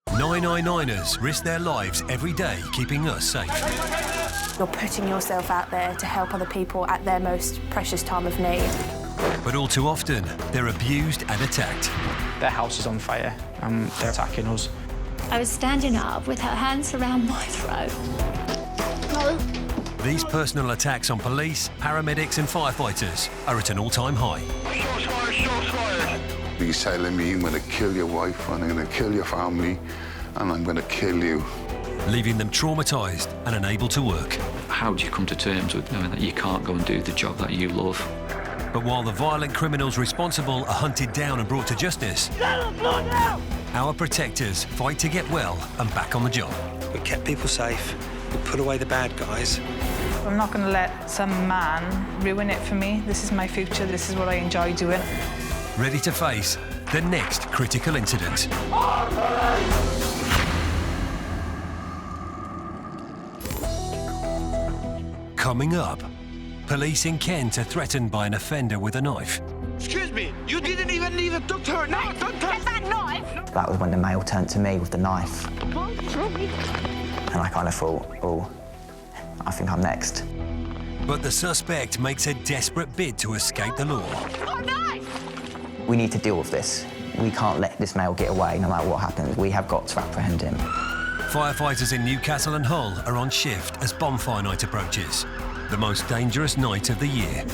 999ers risk their lives every day keeping us safe. You're putting yourself out there to help other people at their most precious time of need. But all too often, they're abused and attacked. Their house is on fire and they're attacking us. I was standing up with her hands around my throat. These personal attacks on police, paramedics and firefighters are at an all-time high. He's telling me, I'm going to kill your wife, and I'm going to kill your family, and I'm going to kill you. Leaving them traumatised and unable to work. How do you come to terms with knowing that you can't go and do the job that you love? But while the violent criminals responsible are hunted down and brought to justice, our protectors fight to get well and back on the job. We kept people safe, we put away the bad guys. I'm not going to let some man ruin it for me. This is my future, this is what I enjoy doing. Ready to face the next critical incident. Coming up, police in Kent are threatened by an offender with a knife. Excuse me, you didn't even leave a doctor. No, don't touch that knife! That was when the male turned to me with the knife. And I kind of thought, oh, I think I'm next. But the suspect makes a desperate bid to escape the law. Oh, knife! We need to deal with this. We can't let this male get away no matter what happens. We have got to apprehend him. Firefighters in Newcastle and Hull are on shift as Bonfire night approaches, the most dangerous night of the year.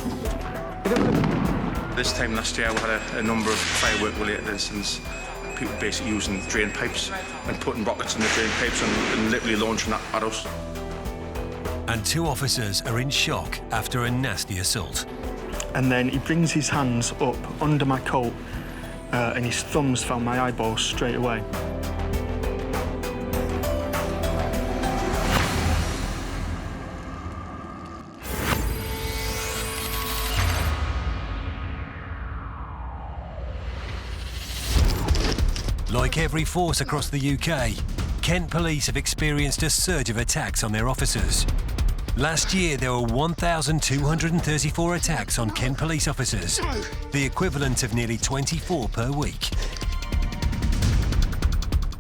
This time last year, we had a number of firework-related incidents. People basically using drain pipes and putting rockets in the drain pipes and literally launching that at us. And 2 officers are in shock after a nasty assault. And then he brings his hands up under my coat and his thumbs found my eyeballs straight away. Like every force across the UK, Kent police have experienced a surge of attacks on their officers. Last year, there were 1,234 attacks on Kent police officers, the equivalent of nearly 24 per week.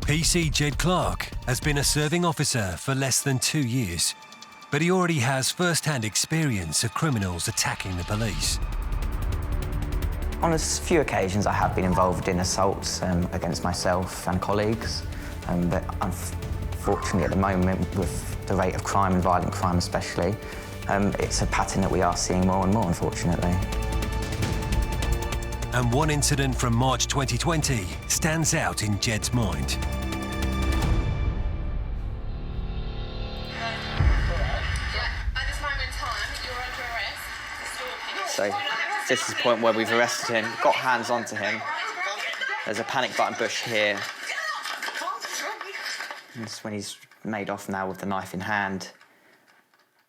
PC Jed Clark has been a serving officer for less than 2 years, but he already has first-hand experience of criminals attacking the police. On a few occasions, I have been involved in assaults against myself and colleagues, but unfortunately at the moment, with the rate of crime and violent crime especially, it's a pattern that we are seeing more and more, unfortunately. And one incident from March 2020 stands out in Jed's mind. So this is the point where we've arrested him, got hands onto him. There's a panic button bush here. And it's when he's made off now with the knife in hand.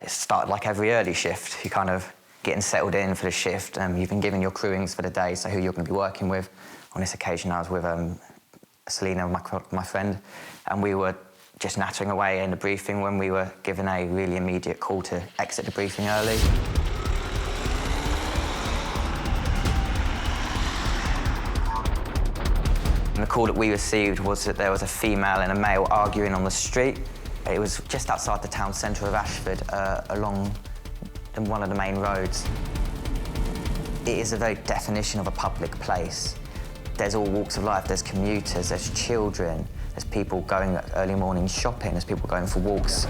It started like every early shift. You're kind of getting settled in for the shift. You've been given your crewings for the day, so who you're going to be working with. On this occasion, I was with Selena, my friend, and we were just nattering away in the briefing when we were given a really immediate call to exit the briefing early. And the call that we received was that there was a female and a male arguing on the street. It was just outside the town centre of Ashford, along one of the main roads. It is the very definition of a public place. There's all walks of life, there's commuters, there's children, there's people going early morning shopping, there's people going for walks.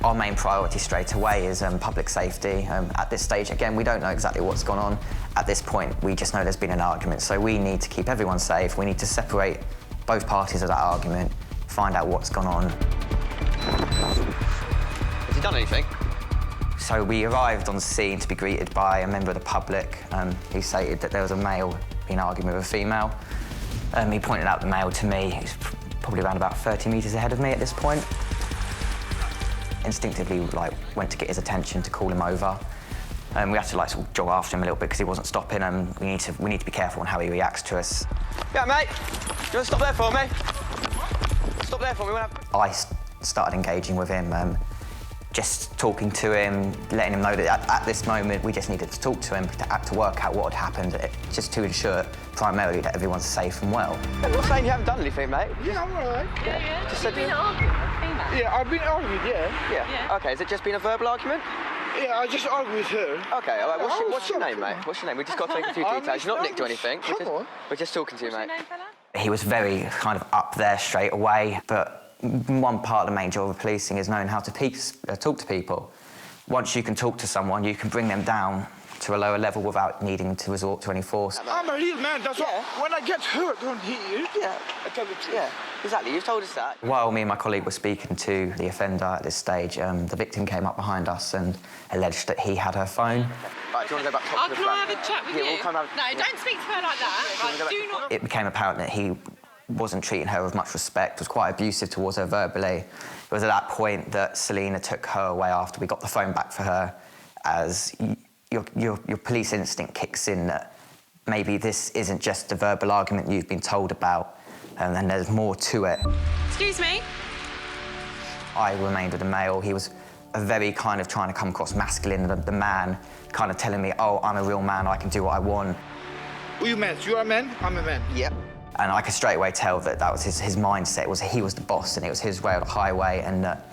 Our main priority straight away is public safety. At this stage, again, we don't know exactly what's gone on. At this point, we just know there's been an argument, so we need to keep everyone safe. We need to separate both parties of that argument, find out what's gone on. Has he done anything? So we arrived on scene to be greeted by a member of the public who stated that there was a male being arguing with a female. He pointed out the male to me. He's probably around about 30 metres ahead of me at this point. Instinctively, went to get his attention to call him over. We had to sort of jog after him a little bit because he wasn't stopping. We need to be careful on how he reacts to us. Yeah, mate. Do you want to stop there for me? Stop there for me. I started engaging with him. just talking to him, letting him know that at this moment we just needed to talk to him to work out what had happened, just to ensure primarily that everyone's safe and well. I'm not saying you haven't done anything, mate. Yeah, I'm all right. Yeah. Just You've been arguing with a female? Yeah, I've been arguing, yeah. Okay, has it just been a verbal argument? Yeah, I just argued with her. Okay, all right. What's your name, mate? What's your name? We just got to take a few details. You're not nicked or anything. We're just talking to you, mate. He was very kind of up there straight away, but one part of the main job of policing is knowing how to talk to people. Once you can talk to someone, you can bring them down to a lower level without needing to resort to any force. I'm a real man, that's why when I get hurt on here, I tell the truth. Yeah, exactly. You've told us that. While me and my colleague were speaking to the offender at this stage, the victim came up behind us and alleged that he had her phone. Right, do you want to go back to the Can I have a chat with you? We'll come have... No, don't speak to her like that. Do not... It became apparent that he wasn't treating her with much respect, was quite abusive towards her verbally. It was at that point that Selena took her away after we got the phone back for her, as your police instinct kicks in that maybe this isn't just a verbal argument you've been told about, and then there's more to it. Excuse me? I remained with the male. He was a very kind of trying to come across masculine, the man kind of telling me, oh, I'm a real man, I can do what I want. Are you men? You are a man? I'm a man. Yep. And I could straight away tell that that was his mindset, was he was the boss and it was his way or the highway, and that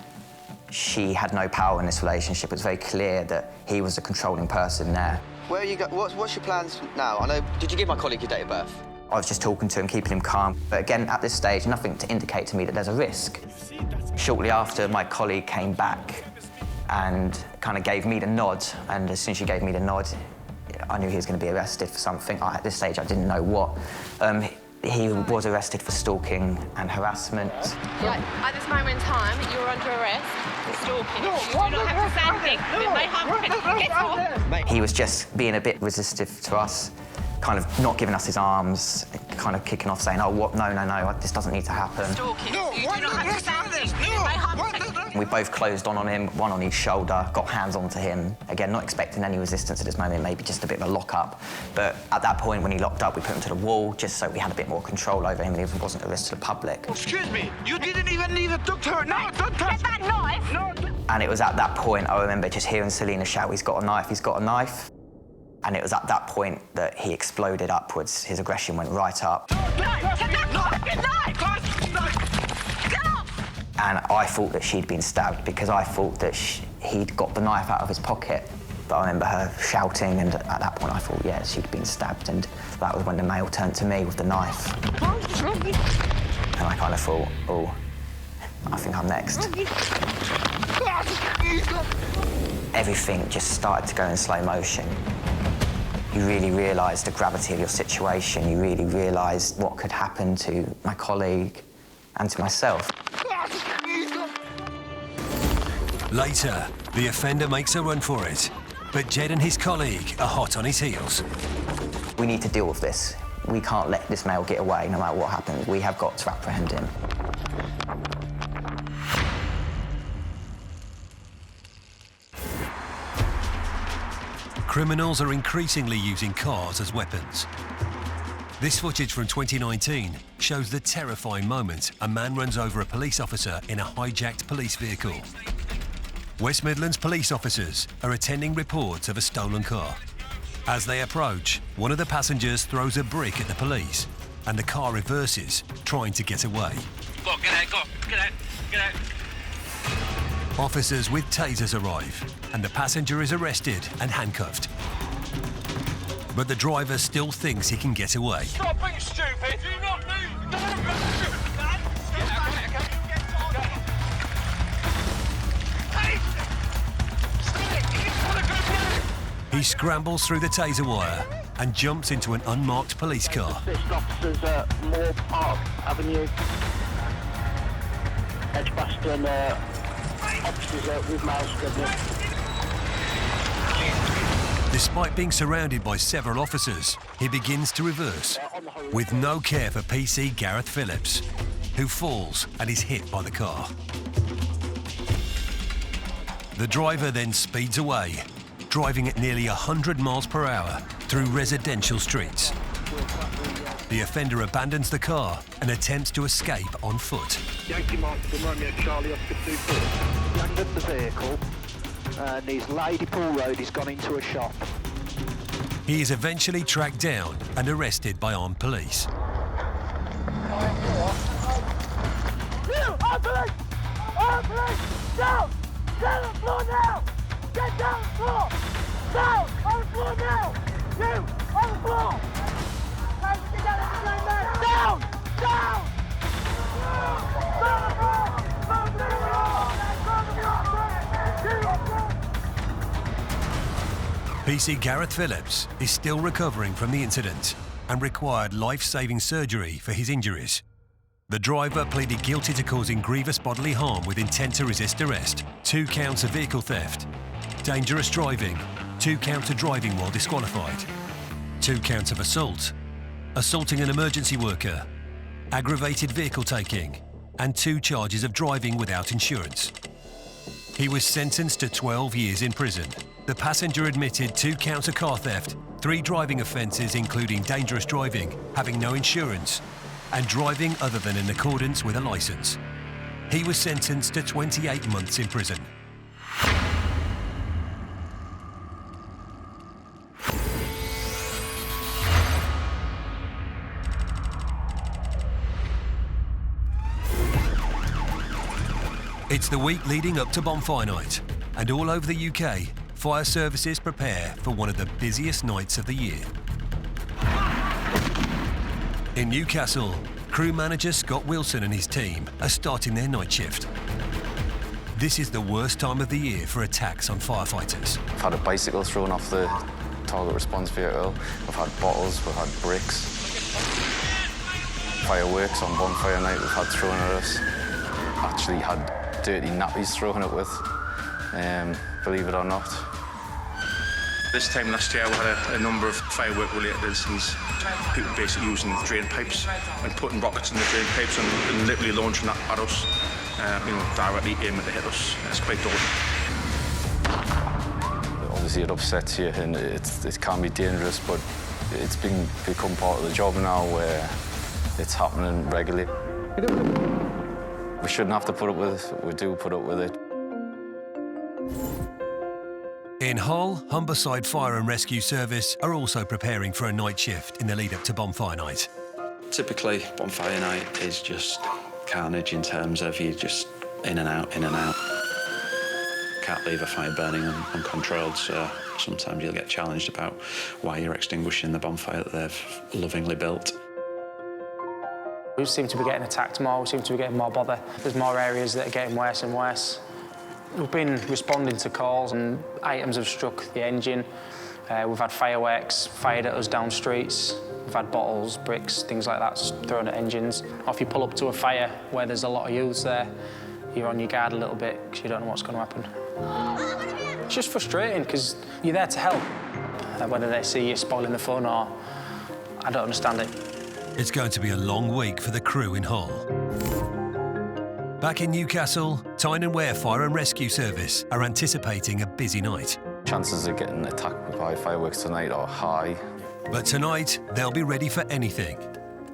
she had no power in this relationship. It was very clear that he was the controlling person there. Where are you what's your plans now? I know, did you give my colleague your date of birth? I was just talking to him, keeping him calm. But again, at this stage, nothing to indicate to me that there's a risk. Shortly after, my colleague came back and kind of gave me the nod, and as soon as she gave me the nod, I knew he was going to be arrested for something. At this stage, I didn't know what. He was arrested for stalking and harassment. Like, at this moment in time, you're under arrest for stalking. You do not have to say anything that may harm. Get off. He was just being a bit resistive to us, kind of not giving us his arms, kind of kicking off, saying, oh, what, no, this doesn't need to happen. Stalking. You do not have to say anything that may harm. We both closed on him, one on each shoulder, got hands onto him. Again, not expecting any resistance at this moment, maybe just a bit of a lock-up. But at that point, when he locked up, we put him to the wall, just so we had a bit more control over him and he wasn't a risk to the public. Excuse me, you didn't even need a doctor. No, don't touch. Get that knife. No. And it was at that point, I remember just hearing Selena shout, he's got a knife, he's got a knife. And it was at that point that he exploded upwards. His aggression went right up. And I thought that she'd been stabbed because I thought that he'd got the knife out of his pocket. But I remember her shouting, and at that point I thought, yeah, she'd been stabbed. And that was when the male turned to me with the knife. And I kind of thought, oh, I think I'm next. Everything just started to go in slow motion. You really realised the gravity of your situation. You really realised what could happen to my colleague and to myself. Later, the offender makes a run for it, but Jed and his colleague are hot on his heels. We need to deal with this. We can't let this male get away no matter what happens. We have got to apprehend him. Criminals are increasingly using cars as weapons. This footage from 2019 shows the terrifying moment a man runs over a police officer in a hijacked police vehicle. West Midlands police officers are attending reports of a stolen car. As they approach, one of the passengers throws a brick at the police and the car reverses, trying to get away. Go, get out, get out. Officers with tasers arrive and the passenger is arrested and handcuffed. But the driver still thinks he can get away. Stop being stupid. Do not move. He scrambles through the taser wire and jumps into an unmarked police car. Officers at Moore Park Avenue. Edgbaston, officers with Mouse Government. Despite being surrounded by several officers, he begins to reverse, with no care for PC Gareth Phillips, who falls and is hit by the car. The driver then speeds away, driving at nearly 100 miles per hour through residential streets. The offender abandons the car and attempts to escape on foot. Yankee Mike from Romeo Charlie Oscar 24. He angered the vehicle and he's Ladypool Road, he's gone into a shop. He is eventually tracked down and arrested by armed police. Armed police! Down! Down on the floor now! Get down the floor! Down! On the floor now! You! On the floor! Get down on the floor now! Down! Down! Down the floor! Down the floor! PC Gareth Phillips is still recovering from the incident and required life-saving surgery for his injuries. The driver pleaded guilty to causing grievous bodily harm with intent to resist arrest, 2 counts of vehicle theft, dangerous driving, 2 counts of driving while disqualified, 2 counts of assault, assaulting an emergency worker, aggravated vehicle taking, and 2 charges of driving without insurance. He was sentenced to 12 years in prison. The passenger admitted 2 counts of car theft, 3 driving offences including dangerous driving, having no insurance, and driving other than in accordance with a licence. He was sentenced to 28 months in prison. It's the week leading up to Bonfire Night, and all over the UK, fire services prepare for one of the busiest nights of the year. In Newcastle, crew manager Scott Wilson and his team are starting their night shift. This is the worst time of the year for attacks on firefighters. I've had a bicycle thrown off the target response vehicle. I've had bottles, we've had bricks. Fireworks on Bonfire Night we've had thrown at us. Actually had dirty nappies thrown at with, believe it or not. This time last year we had a number of firework-related incidents. People basically using drain pipes and putting rockets in the drain pipes and literally launching that at us, directly aiming to hit us. It's quite daunting. Obviously it upsets you and it can be dangerous, but it's become part of the job now where it's happening regularly. We shouldn't have to put up with it, we do put up with it. In Hull, Humberside Fire and Rescue Service are also preparing for a night shift in the lead-up to Bonfire Night. Typically, Bonfire Night is just carnage in terms of you just in and out, in and out. Can't leave a fire burning uncontrolled, so sometimes you'll get challenged about why you're extinguishing the bonfire that they've lovingly built. We seem to be getting attacked more, we seem to be getting more bother. There's more areas that are getting worse and worse. We've been responding to calls and items have struck the engine. We've had fireworks fired at us down streets. We've had bottles, bricks, things like that thrown at engines. Or if you pull up to a fire where there's a lot of youths there, you're on your guard a little bit because you don't know what's going to happen. It's just frustrating because you're there to help. Whether they see you spoiling the fun or I don't understand it. It's going to be a long week for the crew in Hull. Back in Newcastle, Tyne and Wear Fire and Rescue Service are anticipating a busy night. Chances of getting attacked by fireworks tonight are high. But tonight, they'll be ready for anything.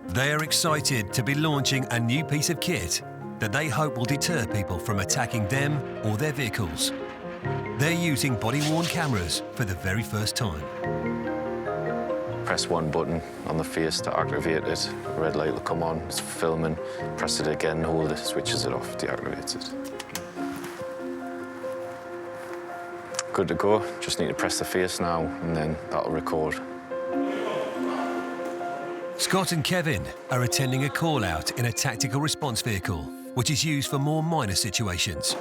They are excited to be launching a new piece of kit that they hope will deter people from attacking them or their vehicles. They're using body-worn cameras for the very first time. Press one button on the face to activate it. Red light will come on, it's filming. Press it again, hold it, switches it off, deactivates it. Good to go. Just need to press the face now and then that'll record. Scott and Kevin are attending a call-out in a tactical response vehicle, which is used for more minor situations.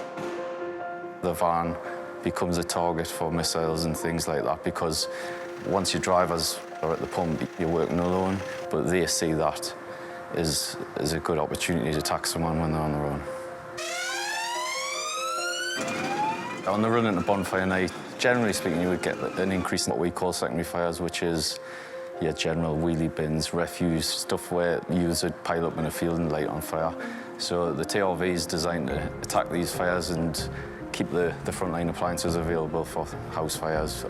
The van becomes a target for missiles and things like that because once your drivers are at the pump, you're working alone, but they see that as a good opportunity to attack someone when they're on their own. On the run into Bonfire Night, generally speaking, you would get an increase in what we call secondary fires, which is your general wheelie bins, refuse, stuff where youths would pile up in a field and light on fire. So the TRV is designed to attack these fires and keep the frontline appliances available for house fires,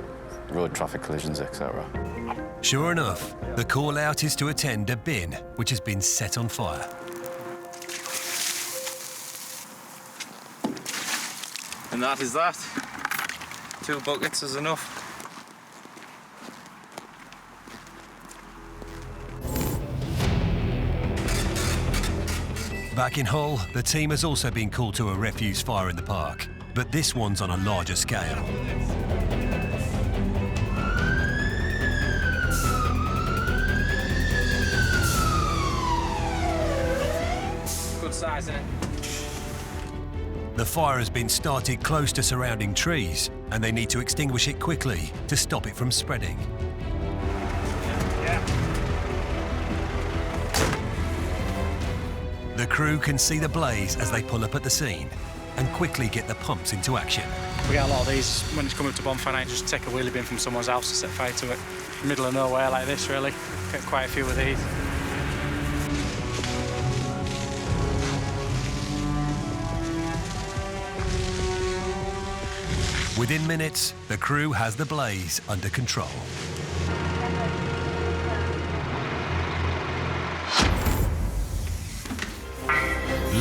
road traffic collisions, etc. Sure enough, the call-out is to attend a bin which has been set on fire. And that is that. 2 buckets is enough. Back in Hull, the team has also been called to a refuse fire in the park, but this one's on a larger scale. Good size, isn't it? The fire has been started close to surrounding trees, and they need to extinguish it quickly to stop it from spreading. The crew can see the blaze as they pull up at the scene and quickly get the pumps into action. We get a lot of these when it's coming up to Bonfire night, just take a wheelie bin from someone's house to set fire to it. Middle of nowhere like this, really. Get quite a few of these. Within minutes, the crew has the blaze under control.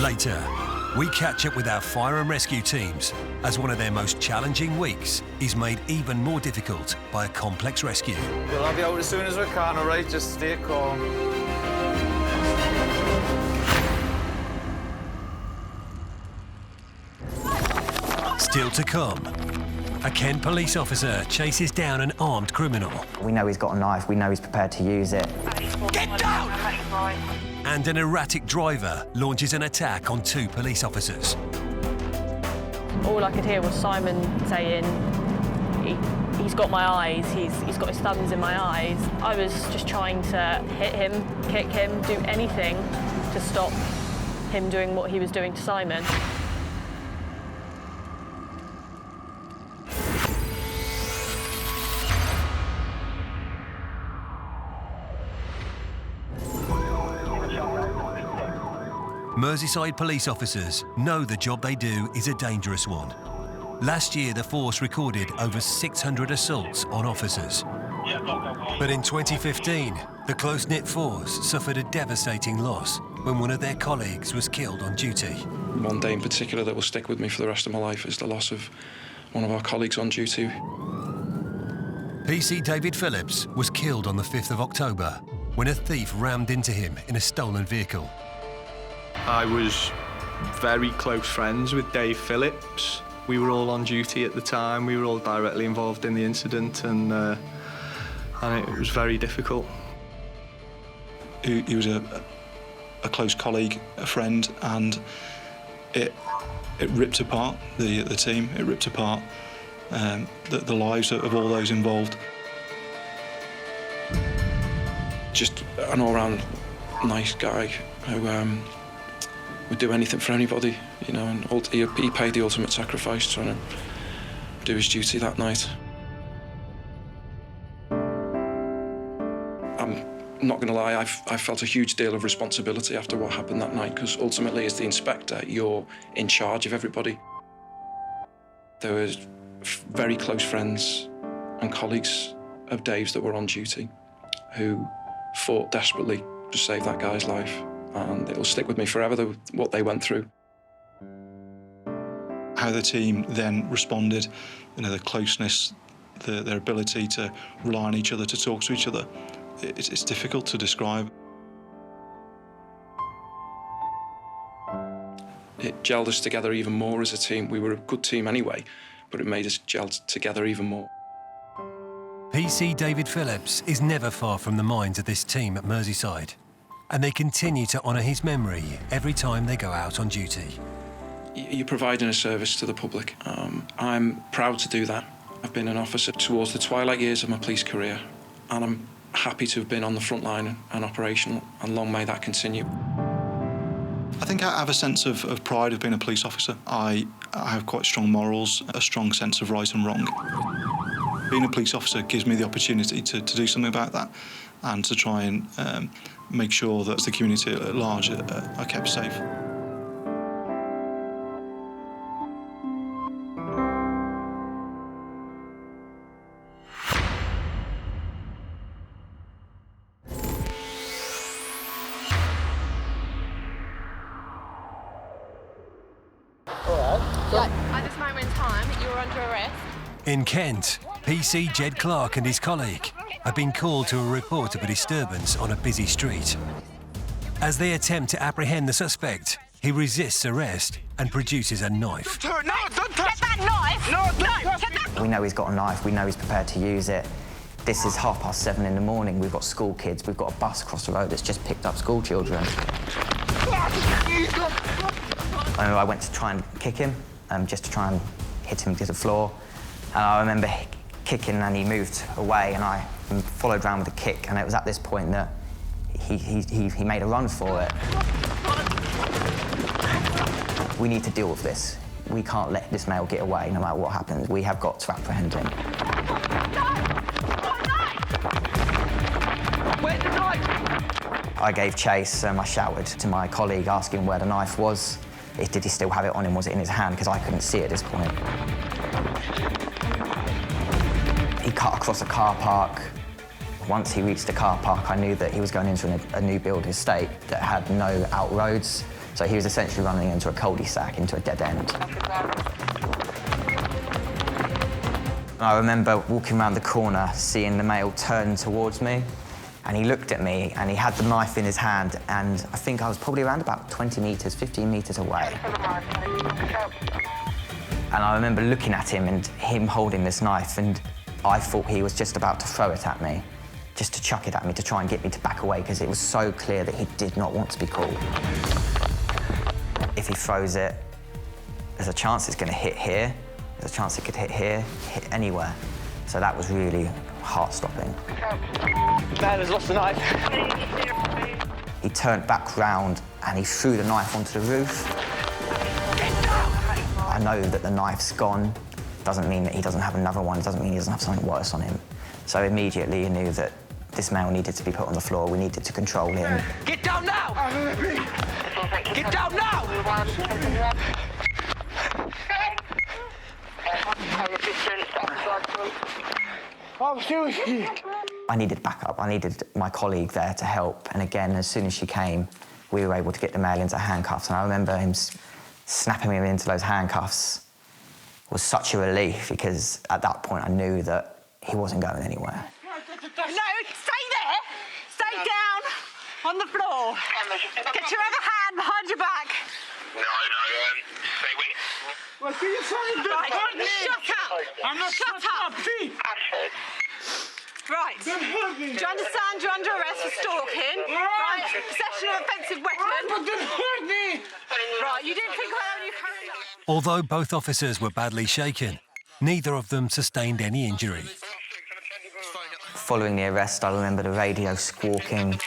Later, we catch up with our fire and rescue teams as one of their most challenging weeks is made even more difficult by a complex rescue. We'll have you out as soon as we can, all right? Just stay calm. Still to come, a Kent police officer chases down an armed criminal. We know he's got a knife, we know he's prepared to use it. Get down! And an erratic driver launches an attack on 2 police officers. All I could hear was Simon saying, he's got my eyes, he's got his thumbs in my eyes. I was just trying to hit him, kick him, do anything to stop him doing what he was doing to Simon. Merseyside police officers know the job they do is a dangerous one. Last year, the force recorded over 600 assaults on officers. But in 2015, the close-knit force suffered a devastating loss when one of their colleagues was killed on duty. One day in particular that will stick with me for the rest of my life is the loss of one of our colleagues on duty. PC David Phillips was killed on the 5th of October when a thief rammed into him in a stolen vehicle. I was very close friends with Dave Phillips. We were all on duty at the time. We were all directly involved in the incident, and it was very difficult. He was a close colleague, a friend, and it ripped apart the team. It ripped apart the lives of all those involved. Just an all-round nice guy who would do anything for anybody, you know, and he paid the ultimate sacrifice trying to do his duty that night. I'm not going to lie, I felt a huge deal of responsibility after what happened that night, because ultimately, as the inspector, you're in charge of everybody. There were very close friends and colleagues of Dave's that were on duty who fought desperately to save that guy's life. And it'll stick with me forever, what they went through. How the team then responded, you know, the closeness, their ability to rely on each other, to talk to each other, it's difficult to describe. It gelled us together even more as a team. We were a good team anyway, but it made us gel together even more. PC David Phillips is never far from the minds of this team at Merseyside, and they continue to honour his memory every time they go out on duty. You're providing a service to the public. I'm proud to do that. I've been an officer towards the twilight years of my police career, and I'm happy to have been on the front line and operational, and long may that continue. I think I have a sense of pride of being a police officer. I have quite strong morals, a strong sense of right and wrong. Being a police officer gives me the opportunity to do something about that and to try and make sure that the community at large are kept safe. At this moment in time, you're under arrest. In Kent, PC Jed Clark and his colleague have been called to a report of a disturbance on a busy street. As they attempt to apprehend the suspect, he resists arrest and produces a knife. No, don't touch! Get that knife! No, get that... We know he's got a knife, we know he's prepared to use it. This is 7:30 in the morning, we've got school kids, we've got a bus across the road that's just picked up school children. I went to try and kick him, just to try and hit him to the floor. And I remember kicking and he moved away and I followed around with a kick, and it was at this point that he made a run for it. We need to deal with this. We can't let this male get away no matter what happens. We have got to apprehend him. Where's the knife? I gave chase, I shouted to my colleague asking where the knife was. Did he still have it on him? Was it in his hand? Because I couldn't see it at this point. He cut across a car park. Once he reached the car park, I knew that he was going into a new build estate that had no out roads. So he was essentially running into a cul-de-sac, into a dead end. I remember walking around the corner, seeing the male turn towards me, and he looked at me, and he had the knife in his hand, and I think I was probably around about 20 metres, 15 metres away. And I remember looking at him and him holding this knife, and I thought he was just about to throw it at me, just to chuck it at me, to try and get me to back away, because it was so clear that he did not want to be caught. If he throws it, there's a chance it's going to hit here, there's a chance it could hit here, hit anywhere. So that was really heart-stopping. Man has lost the knife. He turned back round and he threw the knife onto the roof. I know that the knife's gone. Doesn't mean that he doesn't have another one. It doesn't mean he doesn't have something worse on him. So immediately I knew that this male needed to be put on the floor. We needed to control him. Get down now! Get down now! I needed backup. I needed my colleague there to help. And again, as soon as she came, we were able to get the male into handcuffs. And I remember him snapping him into those handcuffs was such a relief, because at that point I knew that he wasn't going anywhere. No, stay there! Stay down on the floor. Get your other hand behind your back. Stay with. Well, do you something? Right, shut up! I'm not shut up! Right. Do you understand you're under arrest for stalking? Right. Possession of offensive weapon. Right, you didn't think about how you carried on. Although both officers were badly shaken, neither of them sustained any injury. Following the arrest, I remember the radio squawking.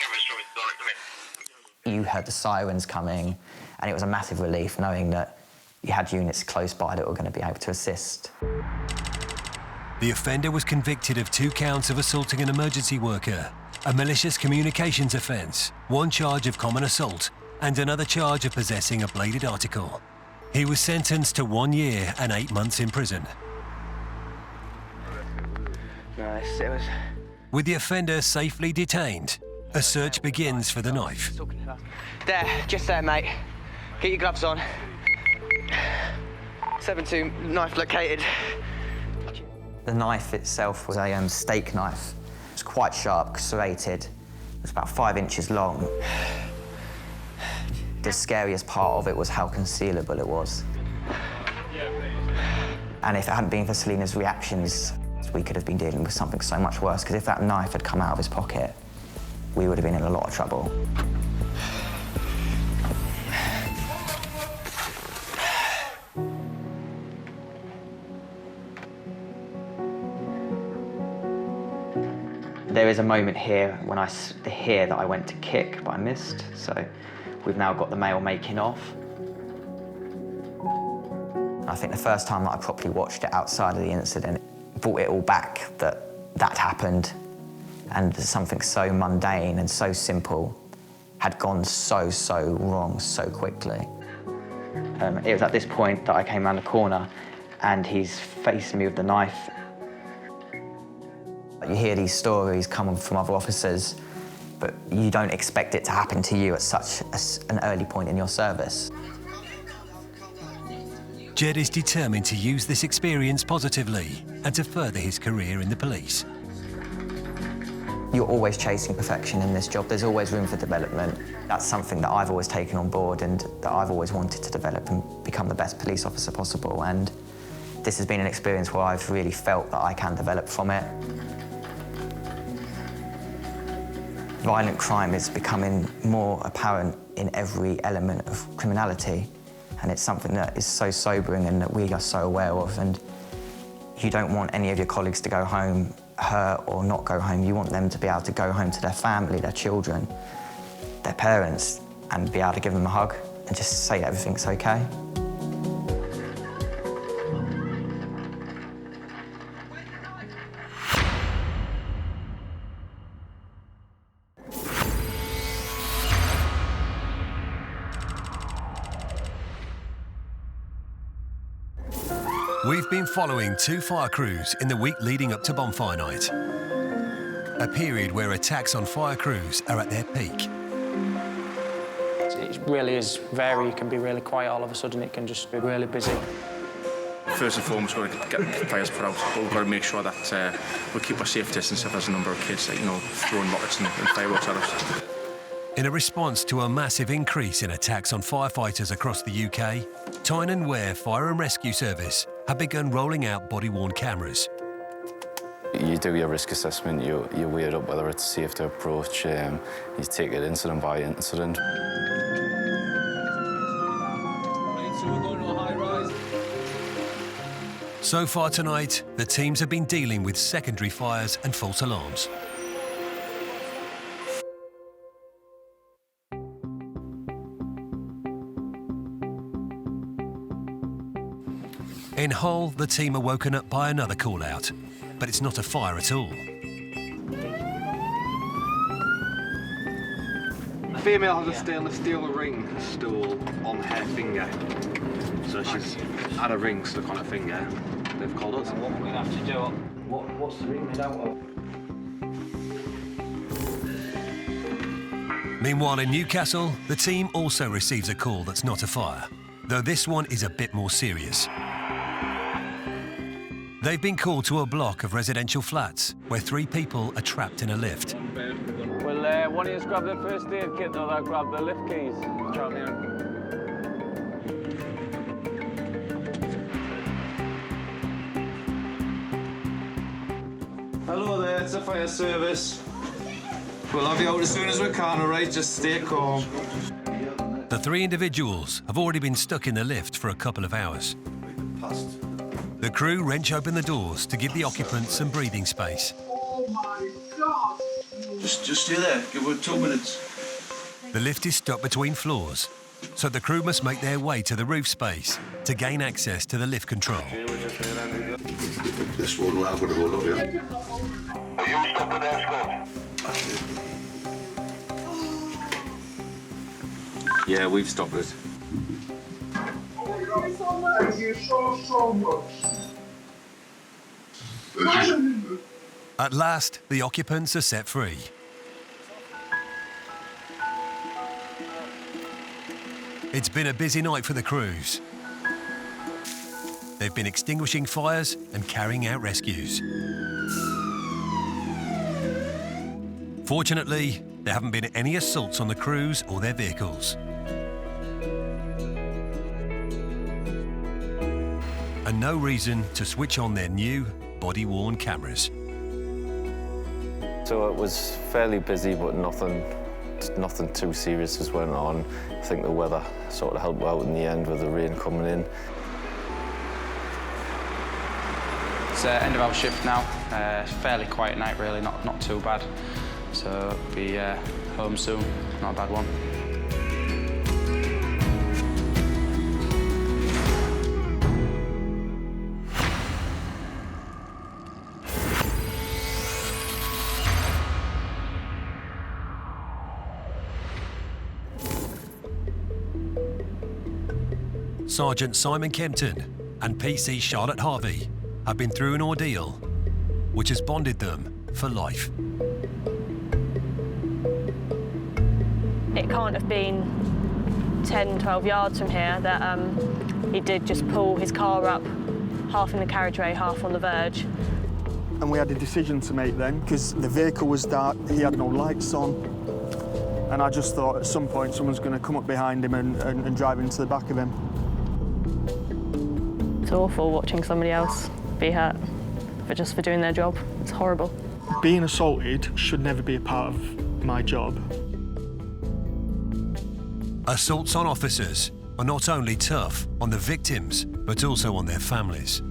You heard the sirens coming, and it was a massive relief knowing that you had units close by that were going to be able to assist. The offender was convicted of 2 counts of assaulting an emergency worker, a malicious communications offence, 1 charge of common assault, and another charge of possessing a bladed article. He was sentenced to 1 year and 8 months in prison. Nice, it was... With the offender safely detained, a search begins for the knife. There, just there, mate. Get your gloves on. 7-2, knife located. The knife itself was a steak knife. It was quite sharp, serrated. It was about 5 inches long. The scariest part of it was how concealable it was. And if it hadn't been for Selena's reactions, we could have been dealing with something so much worse, because if that knife had come out of his pocket, we would have been in a lot of trouble. There is a moment here when that I went to kick, but I missed. So we've now got the male making off. I think the first time that I properly watched it outside of the incident, it brought it all back that happened, and something so mundane and so simple had gone so wrong so quickly. It was at this point that I came around the corner and he's facing me with the knife. You hear these stories coming from other officers, but you don't expect it to happen to you at such an early point in your service. Jed is determined to use this experience positively and to further his career in the police. You're always chasing perfection in this job. There's always room for development. That's something that I've always taken on board and that I've always wanted to develop and become the best police officer possible. And this has been an experience where I've really felt that I can develop from it. Violent crime is becoming more apparent in every element of criminality, and it's something that is so sobering and that we are so aware of. And you don't want any of your colleagues to go home hurt or not go home. You want them to be able to go home to their family, their children, their parents, and be able to give them a hug and just say everything's okay. We've been following 2 fire crews in the week leading up to Bonfire Night, a period where attacks on fire crews are at their peak. It really is varied. It can be really quiet all of a sudden. It can just be really busy. First and foremost, we've got to get fires put out, but we've got to make sure that we keep a safe distance if there's a number of kids that, throwing rockets and fireworks at us. In a response to a massive increase in attacks on firefighters across the UK, Tyne & Wear Fire and Rescue Service have begun rolling out body-worn cameras. You do your risk assessment, you weigh it up whether it's safe to approach, you take it incident by incident. So far tonight, the teams have been dealing with secondary fires and false alarms. In Hull, the team are woken up by another call-out, but it's not a fire at all. A female has a stainless steel ring stool on her finger. So she's had a ring stuck on her finger. They've called us. And what we have to do, what's the ring made out of? Meanwhile, in Newcastle, the team also receives a call that's not a fire, though this one is a bit more serious. They've been called to a block of residential flats where 3 people are trapped in a lift. Well, one of you grab the first aid kit, the other grab the lift keys. Try me on. Hello there, it's the fire service. We'll have you out as soon as we can, all right? Just stay calm. The 3 individuals have already been stuck in the lift for a couple of hours. The crew wrench open the doors to give the occupants some breathing space. Oh my God! Just stay there. Give it 2 minutes. The lift is stuck between floors, so the crew must make their way to the roof space to gain access to the lift control. This one, I'm going to go up here. Are you stopping there, Scott? Yeah, we've stopped it. Thank you so much. At last, the occupants are set free. It's been a busy night for the crews. They've been extinguishing fires and carrying out rescues. Fortunately, there haven't been any assaults on the crews or their vehicles. And no reason to switch on their new body-worn cameras. So it was fairly busy, but nothing too serious has went on. I think the weather sort of helped out in the end with the rain coming in. It's end of our shift now. Fairly quiet night, really, not too bad. So be home soon, not a bad one. Sergeant Simon Kempton and PC Charlotte Harvey have been through an ordeal which has bonded them for life. It can't have been 10, 12 yards from here that he did just pull his car up, half in the carriageway, half on the verge. And we had a decision to make then, because the vehicle was dark, he had no lights on, and I just thought at some point someone's going to come up behind him and drive into the back of him. It's awful watching somebody else be hurt just for doing their job. It's horrible. Being assaulted should never be a part of my job. Assaults on officers are not only tough on the victims, but also on their families.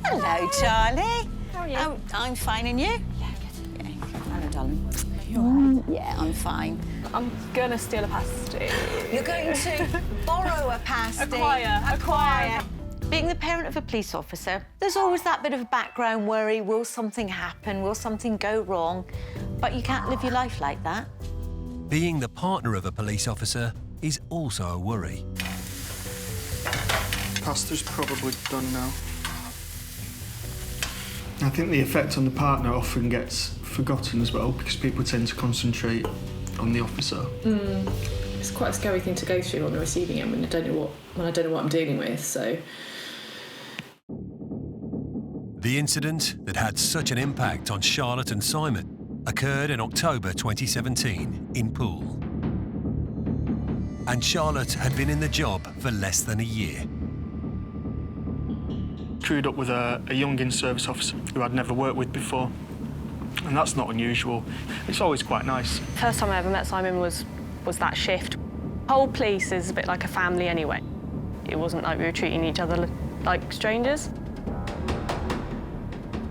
Hello, Charlie. How are you? I'm fine, and you? Yeah, good. Yeah. Hello, darling. You're right. Yeah, I'm fine. I'm gonna steal a pasty. You're going to borrow a pasty? Acquire. Being the parent of a police officer, there's always that bit of background worry. Will something happen? Will something go wrong? But you can't live your life like that. Being the partner of a police officer is also a worry. Pasta's probably done now. I think the effect on the partner often gets forgotten as well, because people tend to concentrate on the officer. It's quite a scary thing to go through on the receiving end when I don't know what I'm dealing with. So The incident that had such an impact on Charlotte and Simon occurred in October 2017 in Poole. And Charlotte had been in the job for less than a year. Crewed up with a young in-service officer who I'd never worked with before, and that's not unusual. It's always quite nice. First time I ever met Simon was that shift. Whole police is a bit like a family anyway. It wasn't like we were treating each other like strangers.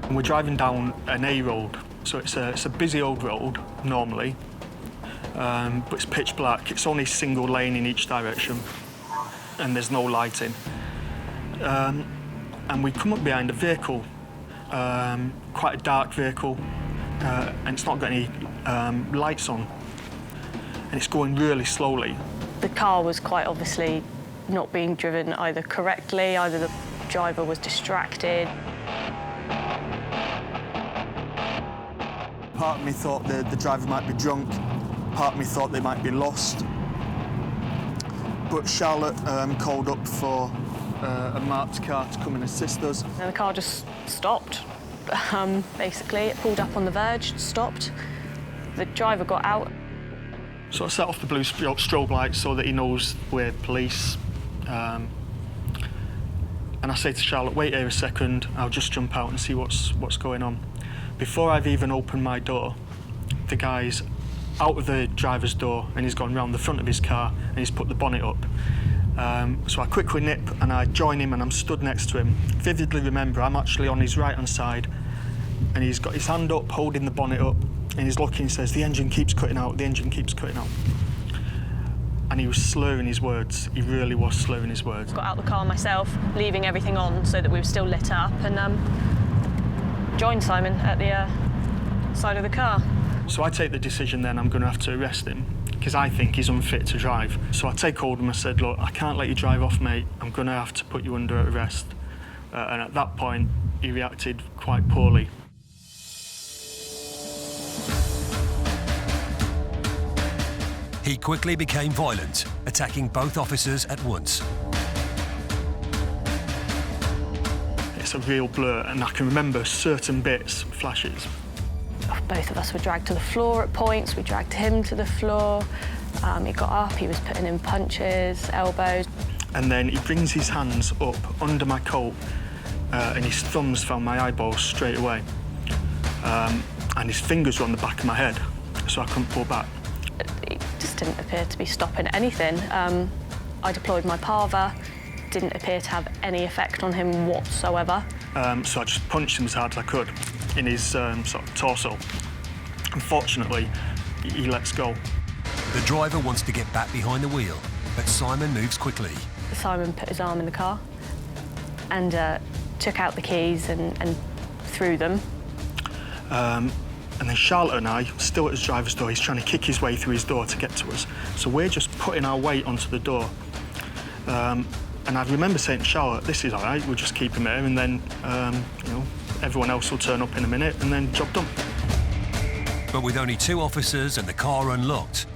And we're driving down an A road, so it's a busy old road normally, but it's pitch black. It's only single lane in each direction, and there's no lighting. And we come up behind a vehicle, quite a dark vehicle, and it's not got any lights on, and it's going really slowly. The car was quite obviously not being driven either correctly, either the driver was distracted. Part of me thought the driver might be drunk, part of me thought they might be lost. But Charlotte called up for a marked car to come and assist us. And the car just stopped, basically. It pulled up on the verge, stopped. The driver got out. So I set off the blue strobe lights so that he knows we're police. And I say to Charlotte, wait here a second, I'll just jump out and see what's going on. Before I've even opened my door, the guy's out of the driver's door and he's gone round the front of his car and he's put the bonnet up. So I quickly nip and I join him and I'm stood next to him. Vividly remember, I'm actually on his right-hand side and he's got his hand up, holding the bonnet up, and he's looking and says, the engine keeps cutting out, the engine keeps cutting out. And he was slurring his words. He really was slurring his words. Got out of the car myself, leaving everything on so that we were still lit up, and joined Simon at the side of the car. So I take the decision then I'm going to have to arrest him because I think he's unfit to drive. So I take hold of him and I said, look, I can't let you drive off, mate. I'm going to have to put you under arrest. And at that point, he reacted quite poorly. He quickly became violent, attacking both officers at once. It's a real blur, and I can remember certain bits, flashes. Both of us were dragged to the floor at points. We dragged him to the floor. He got up, he was putting in punches, elbows. And then he brings his hands up under my coat, and his thumbs found my eyeballs straight away. And his fingers were on the back of my head, so I couldn't pull back. It just didn't appear to be stopping anything. I deployed my parva, didn't appear to have any effect on him whatsoever. So I just punched him as hard as I could in his sort of torso. Unfortunately, he lets go. The driver wants to get back behind the wheel, but Simon moves quickly. Simon put his arm in the car and took out the keys and threw them. And then Charlotte and I, still at his driver's door, he's trying to kick his way through his door to get to us. So we're just putting our weight onto the door. And I remember saying to Charlotte, this is all right, we'll just keep him here, and then, you know, everyone else will turn up in a minute, and then job done. But with only 2 officers and the car unlocked,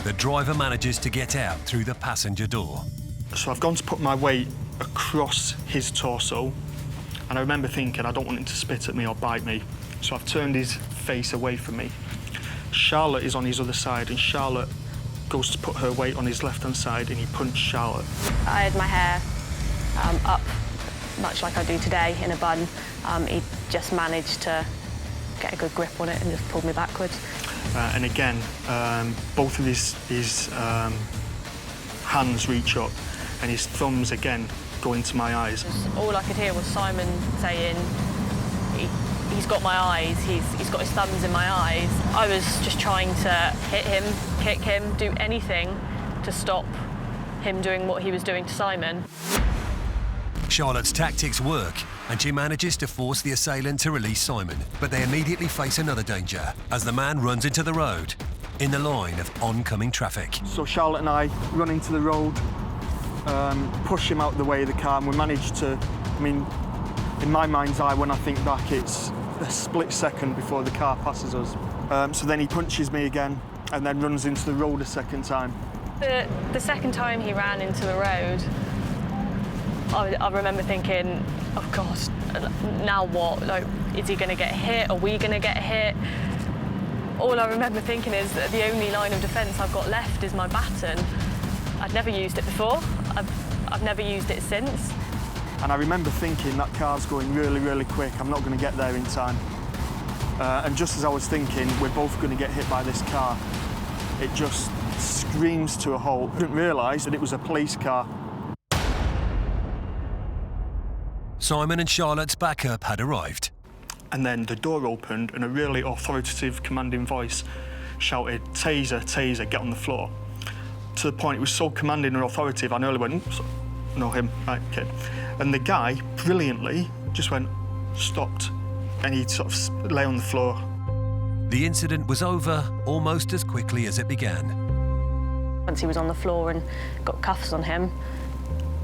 The driver manages to get out through the passenger door. So I've gone to put my weight across his torso, and I remember thinking I don't want him to spit at me or bite me, so I've turned his face away from me. Charlotte is on his other side, and Charlotte goes to put her weight on his left-hand side, and he punched Charlotte. I had my hair up, much like I do today, in a bun. He just managed to get a good grip on it and just pulled me backwards. And again, both of his hands reach up, and his thumbs again go into my eyes. All I could hear was Simon saying, he's got my eyes, he's got his thumbs in my eyes. I was just trying to hit him, kick him, do anything to stop him doing what he was doing to Simon. Charlotte's tactics work, and she manages to force the assailant to release Simon, but they immediately face another danger as the man runs into the road in the line of oncoming traffic. So Charlotte and I run into the road, push him out the way of the car, and we manage to, I mean, in my mind's eye, when I think back, it's a split second before the car passes us. So then he punches me again and then runs into the road a second time. The second time he ran into the road, I remember thinking, oh God, now what? Like, is he going to get hit? Are we going to get hit? All I remember thinking is that the only line of defence I've got left is my baton. I'd never used it before. I've never used it since. And I remember thinking that car's going really, really quick. I'm not going to get there in time. And just as I was thinking, we're both going to get hit by this car, it just screams to a halt. I didn't realise that it was a police car. Simon and Charlotte's backup had arrived. And then the door opened and a really authoritative, commanding voice shouted, "Taser, taser, get on the floor." To the point it was so commanding and authoritative, I nearly went, "Oops, no, him, right, okay." And the guy, brilliantly, just went, stopped, and he sort of lay on the floor. The incident was over almost as quickly as it began. Once he was on the floor and got cuffs on him,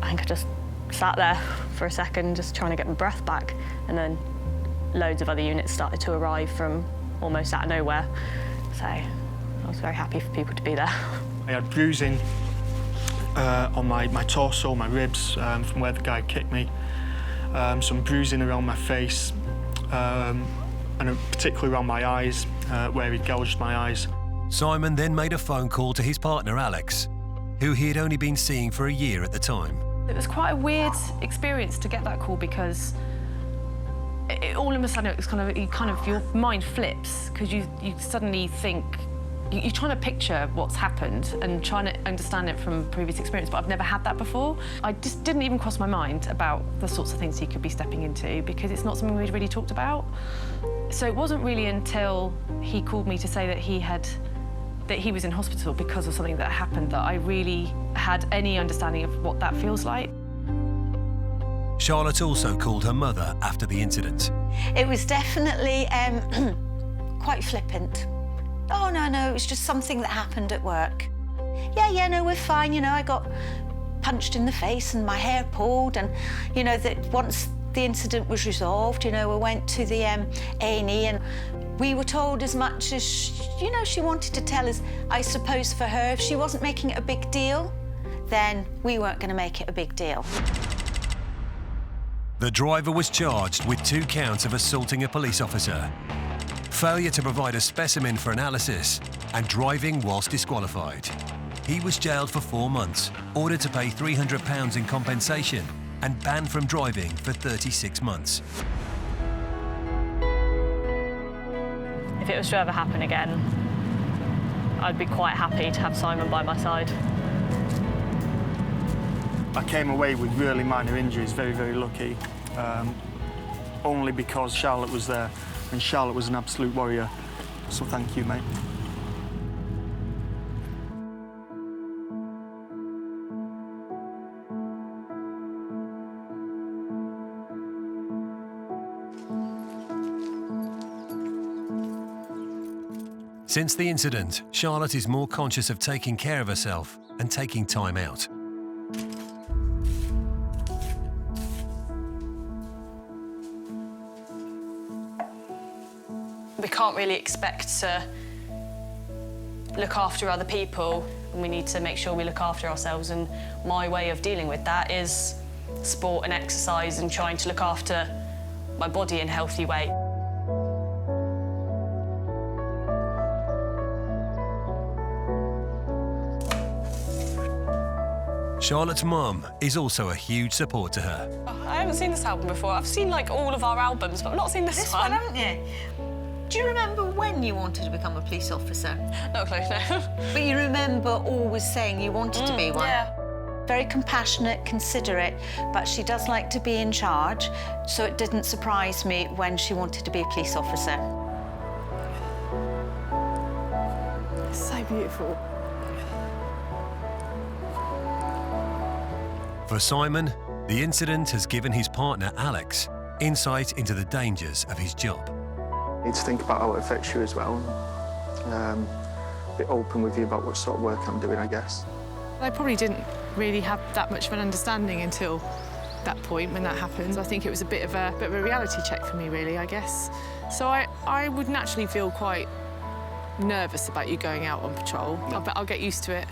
I think I just sat there for a second, just trying to get my breath back, and then loads of other units started to arrive from almost out of nowhere. So I was very happy for people to be there. I had bruising on my torso, my ribs, from where the guy kicked me, some bruising around my face, and particularly around my eyes, where he gouged my eyes. Simon then made a phone call to his partner, Alex, who he had only been seeing for a year at the time. It was quite a weird experience to get that call because all of a sudden it was your mind flips because you suddenly think, you're trying to picture what's happened and trying to understand it from previous experience, but I've never had that before. I just didn't even cross my mind about the sorts of things he could be stepping into because it's not something we'd really talked about. So it wasn't really until he called me to say that he was in hospital because of something that happened that I really had any understanding of what that feels like. Charlotte also called her mother after the incident. It was definitely quite flippant. Oh, no, it was just something that happened at work. Yeah, no, we're fine, you know, I got punched in the face and my hair pulled and, you know, that once the incident was resolved, you know, we went to the A&E and we were told as much as, you know, she wanted to tell us. I suppose for her, if she wasn't making it a big deal, then we weren't going to make it a big deal. The driver was charged with 2 counts of assaulting a police officer, failure to provide a specimen for analysis, and driving whilst disqualified. He was jailed for 4 months, ordered to pay £300 in compensation, and banned from driving for 36 months. If it was to ever happen again, I'd be quite happy to have Simon by my side. I came away with really minor injuries, very, very lucky, only because Charlotte was there, and Charlotte was an absolute warrior. So thank you, mate. Since the incident, Charlotte is more conscious of taking care of herself and taking time out. We can't really expect to look after other people, and we need to make sure we look after ourselves, and my way of dealing with that is sport and exercise and trying to look after my body in a healthy way. Charlotte's mum is also a huge support to her. I haven't seen this album before. I've seen like all of our albums, but I've not seen this one. haven't you? Do you remember when you wanted to become a police officer? Not close, no. But you remember always saying you wanted to be one? Yeah. Very compassionate, considerate, but she does like to be in charge, so it didn't surprise me when she wanted to be a police officer. It's so beautiful. For Simon, the incident has given his partner, Alex, insight into the dangers of his job. You need to think about how it affects you as well. A bit open with you about what sort of work I'm doing, I guess. I probably didn't really have that much of an understanding until that point when that happened. I think it was a bit of a reality check for me, really, I guess. So I would naturally feel quite nervous about you going out on patrol. But I'll get used to it.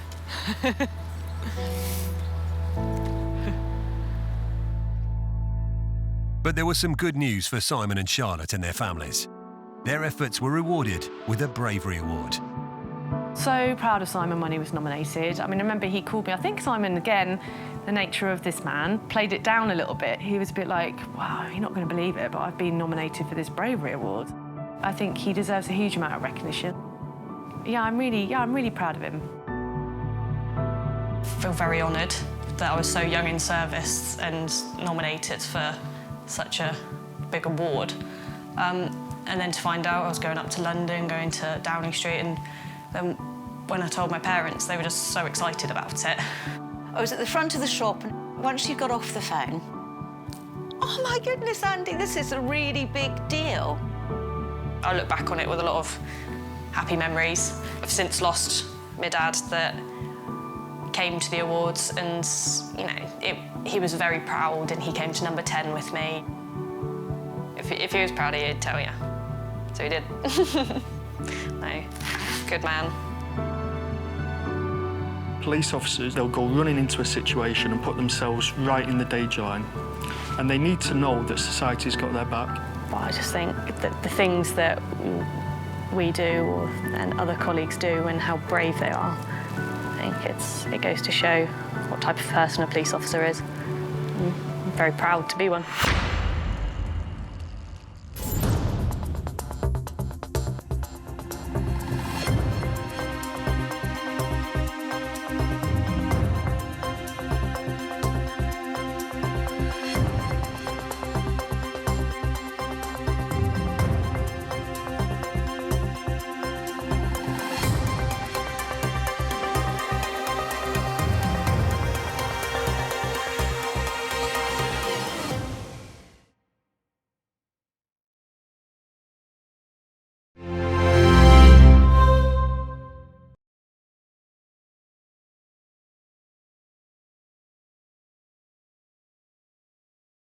But there was some good news for Simon and Charlotte and their families. Their efforts were rewarded with a Bravery Award. So proud of Simon when he was nominated. I mean, I remember he called me. I think Simon, again, the nature of this man, played it down a little bit. He was a bit like, wow, you're not going to believe it, but I've been nominated for this Bravery Award. I think he deserves a huge amount of recognition. I'm really proud of him. I feel very honoured that I was so young in service and nominated for such a big award. And then to find out I was going up to London, going to Downing Street, and then when I told my parents, they were just so excited about it. I was at the front of the shop, and once she got off the phone, oh my goodness, Andy, this is a really big deal. I look back on it with a lot of happy memories. I've since lost my dad that came to the awards, and he was very proud, and he came to number 10 with me. If he was proud of you, he'd tell you. So he did. No, good man. Police officers, they'll go running into a situation and put themselves right in the danger line. And they need to know that society's got their back. But I just think that the things that we do and other colleagues do and how brave they are, I think it goes to show what type of person a police officer is. I'm very proud to be one.